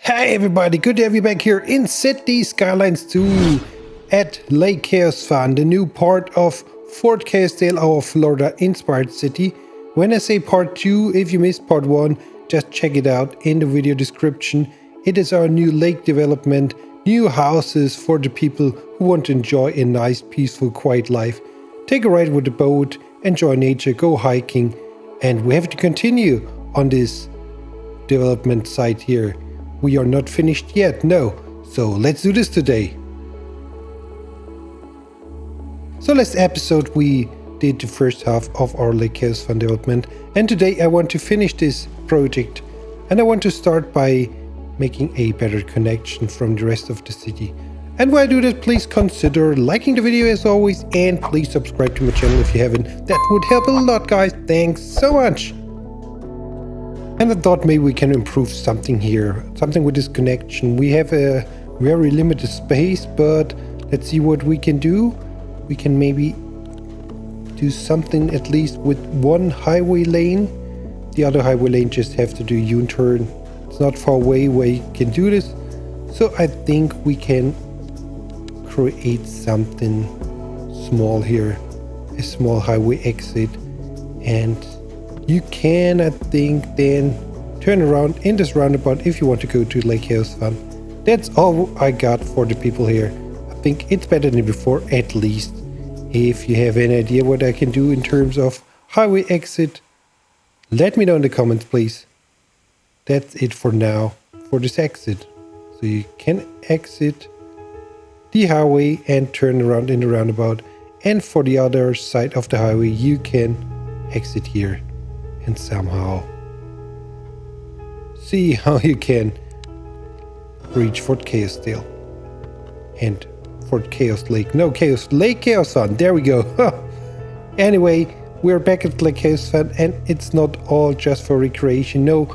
Hey everybody, good to have you back here in City Skylines 2 at Lake Chaosdale, the new part of Fort Chaosdale, our Florida-inspired city. When I say part 2, if you missed part 1, just check it out in the video description. It is our new lake development, new houses for the people who want to enjoy a nice, peaceful, quiet life. Take a ride with the boat, enjoy nature, go hiking, and we have to continue on this development site here. We are not finished yet, no. So let's do this today. So last episode we did the first half of our Lake Chaosdale development, and today I want to finish this project, and I want to start by making a better connection from the rest of the city. And while I do that, please consider liking the video as always, and please subscribe to my channel if you haven't. That would help a lot, guys. Thanks so much. And I thought maybe we can improve something here, something with this connection. We have a very limited space, but let's see what we can do. We can maybe do something at least with one highway lane. The other highway lane just have to do U-turn. It's not far away where you can do this. So I think we can create something small here, a small highway exit, and you can, I think, then turn around in this roundabout if you want to go to Lake Chaosdale. That's all I got for the people here. I think it's better than before, at least. If you have any idea what I can do in terms of highway exit, let me know in the comments, please. That's it for now for this exit. So you can exit the highway and turn around in the roundabout. And for the other side of the highway, you can exit here and somehow see how you can reach Fort Chaosdale and Fort Chaos Lake. No, Chaos Lake Chaosdale. There we go. Anyway, we're back at Lake Chaosdale, and it's not all just for recreation. No,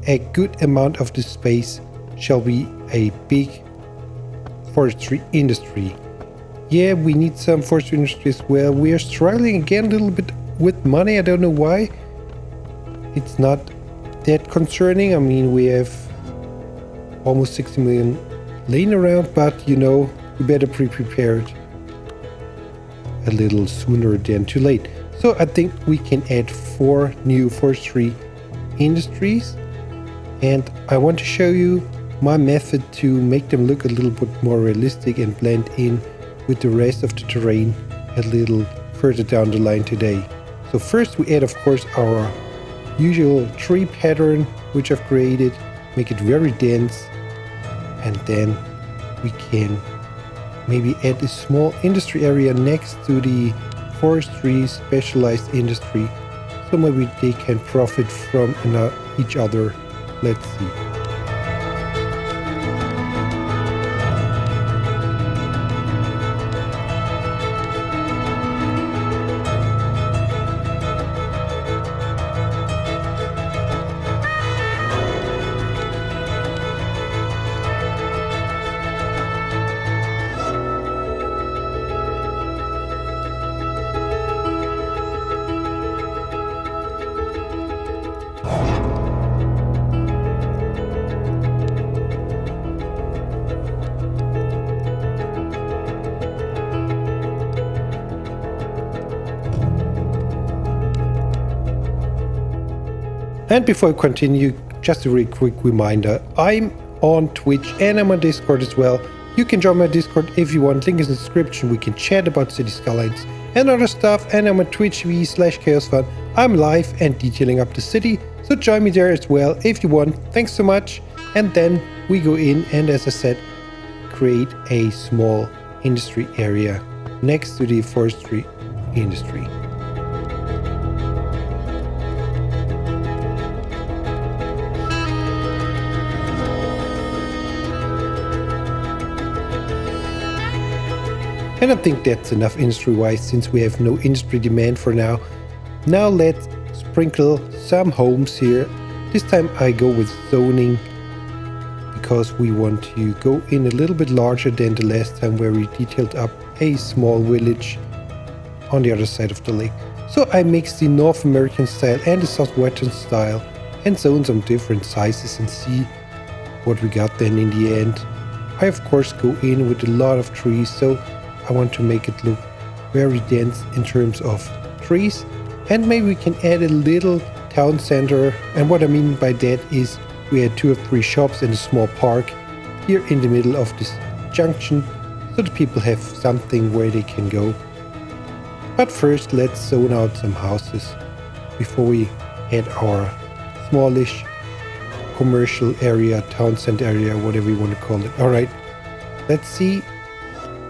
a good amount of this space shall be a big forestry industry. Yeah, we need some forestry industry as well. We are struggling again a little bit with money. I don't know why. It's not that concerning. I mean, we have almost 60 million laying around, but you know, we better be prepared a little sooner than too late. So I think we can add 4 new forestry industries, and I want to show you my method to make them look a little bit more realistic and blend in with the rest of the terrain a little further down the line today. So first we add, of course, our usual tree pattern, which I've created, make it very dense, and then we can maybe add a small industry area next to the forestry specialized industry, so maybe they can profit from each other. Let's see. And before I continue, just a really quick reminder, I'm on Twitch and I'm on Discord as well. You can join my Discord if you want, link is in the description. We can chat about City Skylines and other stuff, and I'm on twitch.tv/chaosfun. I'm live and detailing up the city, so join me there as well if you want. Thanks so much. And then we go in and, as I said, create a small industry area next to the forestry industry. And I think that's enough industry-wise, since we have no industry demand for now. Now let's sprinkle some homes here. This time I go with zoning, because we want to go in a little bit larger than the last time, where we detailed up a small village on the other side of the lake. So I mixed the North American style and the Southwestern style and zone some different sizes and see what we got then in the end. I of course go in with a lot of trees, so I want to make it look very dense in terms of trees. And maybe we can add a little town center, and what I mean by that is we had 2 or 3 shops and a small park here in the middle of this junction, so the people have something where they can go. But first let's zone out some houses before we add our smallish commercial area, town center area, whatever you want to call it. Alright, let's see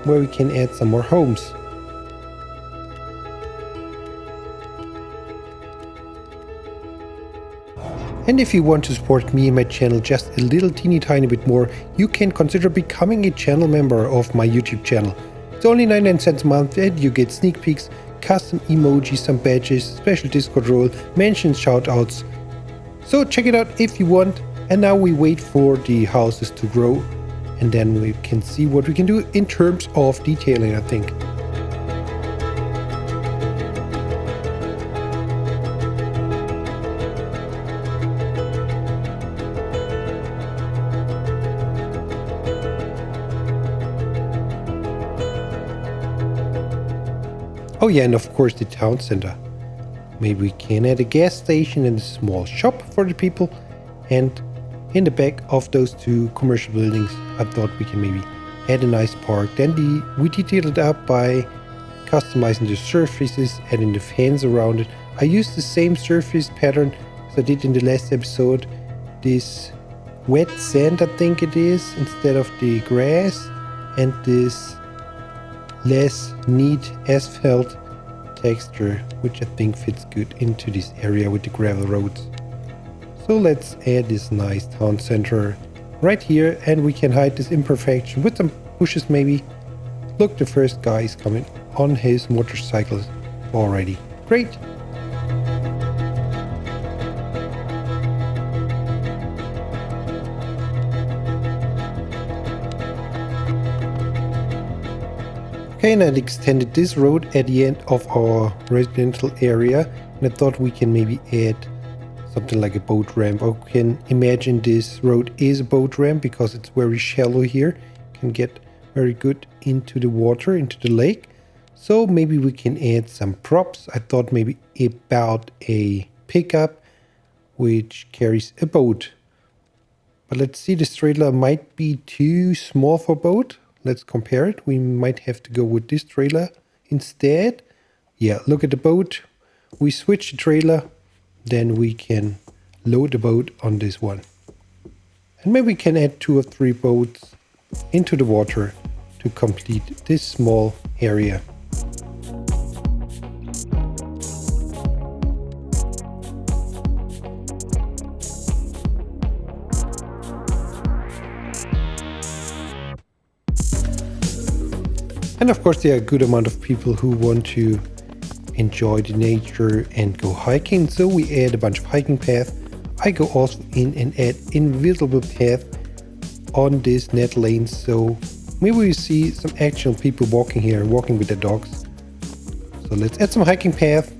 where we can add some more homes. And if you want to support me and my channel just a little teeny tiny bit more, you can consider becoming a channel member of my YouTube channel. It's only 99 cents a month and you get sneak peeks, custom emojis, some badges, special Discord role, mentions, shoutouts. So check it out if you want. And now we wait for the houses to grow and then we can see what we can do in terms of detailing, I think. Oh yeah, and of course the town center. Maybe we can add a gas station and a small shop for the people. And in the back of those 2 commercial buildings, I thought we can maybe add a nice park. Then we detailed it up by customizing the surfaces, adding the fence around it. I used the same surface pattern as I did in the last episode. This wet sand, I think it is, instead of the grass, and this less neat asphalt texture, which I think fits good into this area with the gravel roads. So let's add this nice town center right here, and we can hide this imperfection with some bushes maybe. Look, the first guy is coming on his motorcycle already. Great! Okay, and I extended this road at the end of our residential area, and I thought we can maybe add something like a boat ramp. I can imagine this road is a boat ramp because it's very shallow here. Can get very good into the water, into the lake. So maybe we can add some props. I thought maybe about a pickup which carries a boat. But let's see, this trailer might be too small for boat. Let's compare it. We might have to go with this trailer instead. Yeah, look at the boat. We switch the trailer, then we can load the boat on this one. And maybe we can add 2 or 3 boats into the water to complete this small area. And of course there are a good amount of people who want to enjoy the nature and go hiking, so we add a bunch of hiking paths. I go also in and add invisible path on this net lanes, so maybe we see some actual people walking here, walking with their dogs. So let's add some hiking path,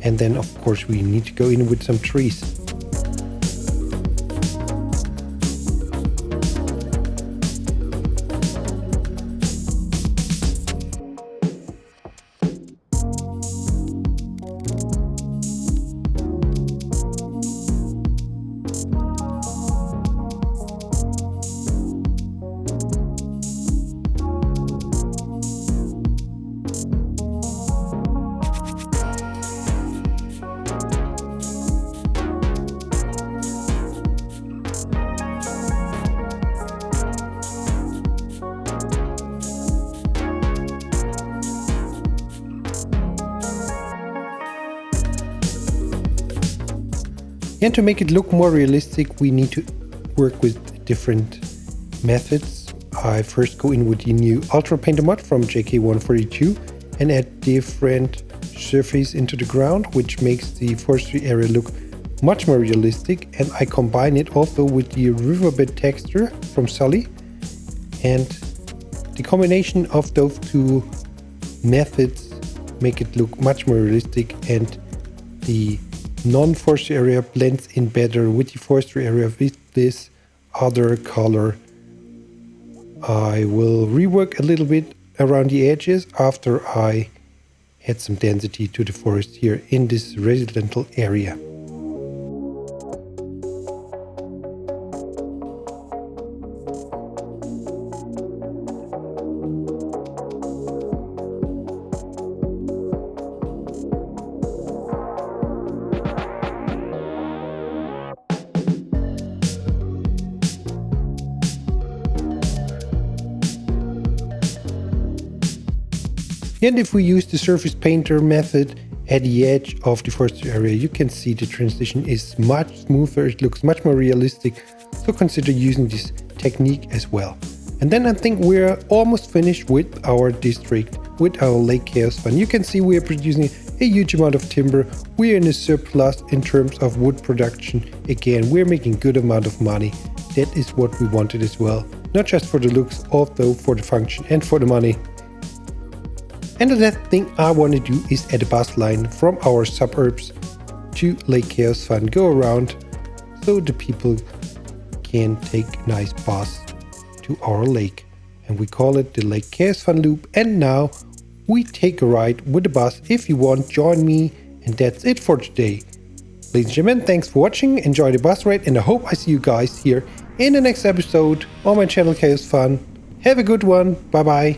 and then of course we need to go in with some trees. And to make it look more realistic, we need to work with different methods. I first go in with the new Ultra Painter mod from JK142 and add different surface into the ground, which makes the forestry area look much more realistic. And I combine it also with the riverbed texture from Sully. And the combination of those 2 methods make it look much more realistic, and the non-forestry area blends in better with the forestry area. With this, other color. I will rework a little bit around the edges after I add some density to the forest here in this residential area. And if we use the surface painter method at the edge of the forestry area, you can see the transition is much smoother, it looks much more realistic, so consider using this technique as well. And then I think we're almost finished with our district, with our Lake Chaos Fund. You can see we are producing a huge amount of timber, we're in a surplus in terms of wood production. Again, we're making good amount of money. That is what we wanted as well, not just for the looks, although for the function and for the money. And the last thing I want to do is add a bus line from our suburbs to Lake Chaos Fun, go around so the people can take a nice bus to our lake. And we call it the Lake Chaos Fun Loop. And now we take a ride with the bus. If you want, join me. And that's it for today. Ladies and gentlemen, thanks for watching. Enjoy the bus ride, and I hope I see you guys here in the next episode on my channel Chaos Fun. Have a good one. Bye bye.